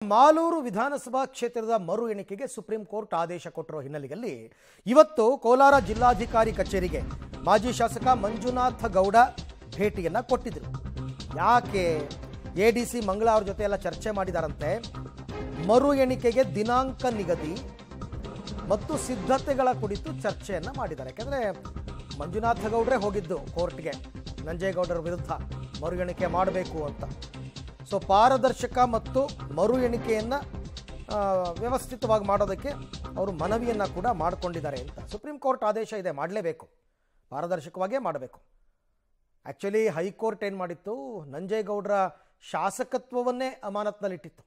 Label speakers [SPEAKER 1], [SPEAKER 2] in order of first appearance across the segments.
[SPEAKER 1] ಮಾಲೂರು ವಿಧಾನಸಭಾ ಕ್ಷೇತ್ರದ ಮರು ಎಣಿಕೆಗೆ ಸುಪ್ರೀಂ ಕೋರ್ಟ್ ಆದೇಶ ಕೊಟ್ಟಿರುವ ಹಿನ್ನೆಲೆಯಲ್ಲಿ ಇವತ್ತು ಕೋಲಾರ ಜಿಲ್ಲಾಧಿಕಾರಿ ಕಚೇರಿಗೆ ಮಾಜಿ ಶಾಸಕ ಮಂಜುನಾಥ ಗೌಡ ಭೇಟಿಯನ್ನ ಕೊಟ್ಟಿದ್ರು. ಯಾಕೆ ಎಡಿಸಿ ಮಂಗಳ ಅವರ ಜೊತೆ ಎಲ್ಲ ಚರ್ಚೆ ಮಾಡಿದಾರಂತೆ. ಮರು ಎಣಿಕೆಗೆ ದಿನಾಂಕ ನಿಗದಿ ಮತ್ತು ಸಿದ್ಧತೆಗಳ ಕುರಿತು ಚರ್ಚೆಯನ್ನ ಮಾಡಿದ್ದಾರೆ. ಯಾಕಂದ್ರೆ ಮಂಜುನಾಥ ಗೌಡ್ರೆ ಹೋಗಿದ್ದು ಕೋರ್ಟ್ಗೆ ನಂಜೇಗೌಡರ ವಿರುದ್ಧ ಮರು ಎಣಿಕೆ ಮಾಡಬೇಕು ಅಂತ. ಸೊ ಪಾರದರ್ಶಕ ಮತ್ತು ಮರು ಎಣಿಕೆಯನ್ನು ವ್ಯವಸ್ಥಿತವಾಗಿ ಮಾಡೋದಕ್ಕೆ ಅವರು ಮನವಿಯನ್ನು ಕೂಡ ಮಾಡಿಕೊಂಡಿದ್ದಾರೆ ಅಂತ ಸುಪ್ರೀಂ ಕೋರ್ಟ್ ಆದೇಶ ಇದೆ. ಮಾಡಲೇಬೇಕು, ಪಾರದರ್ಶಕವಾಗೇ ಮಾಡಬೇಕು. ಆ್ಯಕ್ಚುಲಿ ಹೈಕೋರ್ಟ್ ಏನು ಮಾಡಿತ್ತು, ನಂಜೇಗೌಡರ ಶಾಸಕತ್ವವನ್ನೇ ಅಮಾನತ್ನಲ್ಲಿಟ್ಟಿತ್ತು.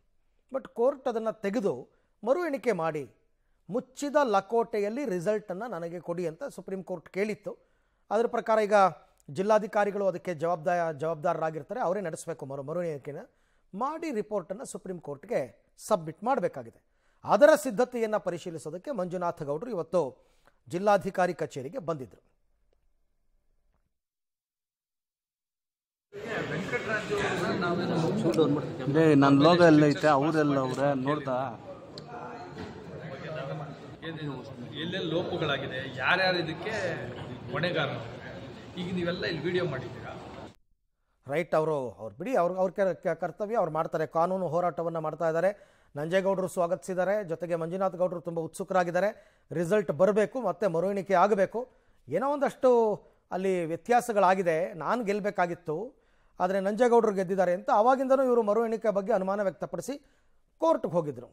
[SPEAKER 1] ಬಟ್ ಕೋರ್ಟ್ ಅದನ್ನು ತೆಗೆದು ಮರು ಎಣಿಕೆ ಮಾಡಿ ಮುಚ್ಚಿದ ಲಕೋಟೆಯಲ್ಲಿ ರಿಸಲ್ಟನ್ನು ನನಗೆ ಕೊಡಿ ಅಂತ ಸುಪ್ರೀಂ ಕೋರ್ಟ್ ಕೇಳಿತ್ತು. ಅದರ ಪ್ರಕಾರ ಈಗ ಜಿಲ್ಲಾಧಿಕಾರಿಗಳು ಅದಕ್ಕೆ ಜವಾಬ್ದಾರರಾಗಿರ್ತಾರೆ. ಅವರೇ ನಡೆಸಬೇಕು ಮರು ಎಣಿಕೆನ ಮಾಡಿ ರಿಪೋರ್ಟನ್ನು ಸುಪ್ರೀಂ ಕೋರ್ಟ್ಗೆ ಸಬ್ಮಿಟ್ ಮಾಡಬೇಕಾಗಿದೆ. ಅದರ ಸಿದ್ಧತೆಯನ್ನು ಪರಿಶೀಲಿಸೋದಕ್ಕೆ ಮಂಜುನಾಥ ಗೌಡರು ಇವತ್ತು ಜಿಲ್ಲಾಧಿಕಾರಿ ಕಚೇರಿಗೆ ಬಂದಿದ್ದರು.
[SPEAKER 2] ನನ್ನ ಲೋಗೋ ಎಲ್ಲ ಐತೆ, ಅವರೆಲ್ಲ ಅವರೇ ನೋಡ್ತಾ
[SPEAKER 3] ಎಲ್ಲೆಲ್ಲಿ ಲೋಪಗಳಾಗಿದೆ, ಯಾರ್ಯಾರು ಇದಕ್ಕೆ ಹೊಣೆಗಾರ, ಈಗ ನೀವೆಲ್ಲ ಇಲ್ಲಿ ವಿಡಿಯೋ ಮಾಡಿದ್ದೀರಾ.
[SPEAKER 1] ರೈಟ್, ಅವ್ರು ಬಿಡಿ, ಅವ್ರ ಕರ್ತವ್ಯ ಅವ್ರು ಮಾಡ್ತಾರೆ. ಕಾನೂನು ಹೋರಾಟವನ್ನು ಮಾಡ್ತಾ ಇದ್ದಾರೆ. ನಂಜೇಗೌಡರು ಸ್ವಾಗತಿಸಿದ್ದಾರೆ. ಜೊತೆಗೆ ಮಂಜುನಾಥ ಗೌಡರು ತುಂಬ ಉತ್ಸುಕರಾಗಿದ್ದಾರೆ. ರಿಸಲ್ಟ್ ಬರಬೇಕು ಮತ್ತು ಮರು ಎಣಿಕೆ ಆಗಬೇಕು. ಏನೋ ಒಂದಷ್ಟು ಅಲ್ಲಿ ವ್ಯತ್ಯಾಸಗಳಾಗಿದೆ. ನಾನು ಗೆಲ್ಲಬೇಕಾಗಿತ್ತು, ಆದರೆ ನಂಜೇಗೌಡರು ಗೆದ್ದಿದ್ದಾರೆ ಅಂತ ಆವಾಗಿಂದನೂ ಇವರು ಮರು ಎಣಿಕೆ ಬಗ್ಗೆ ಅನುಮಾನ ವ್ಯಕ್ತಪಡಿಸಿ ಕೋರ್ಟ್ಗೆ ಹೋಗಿದ್ರು.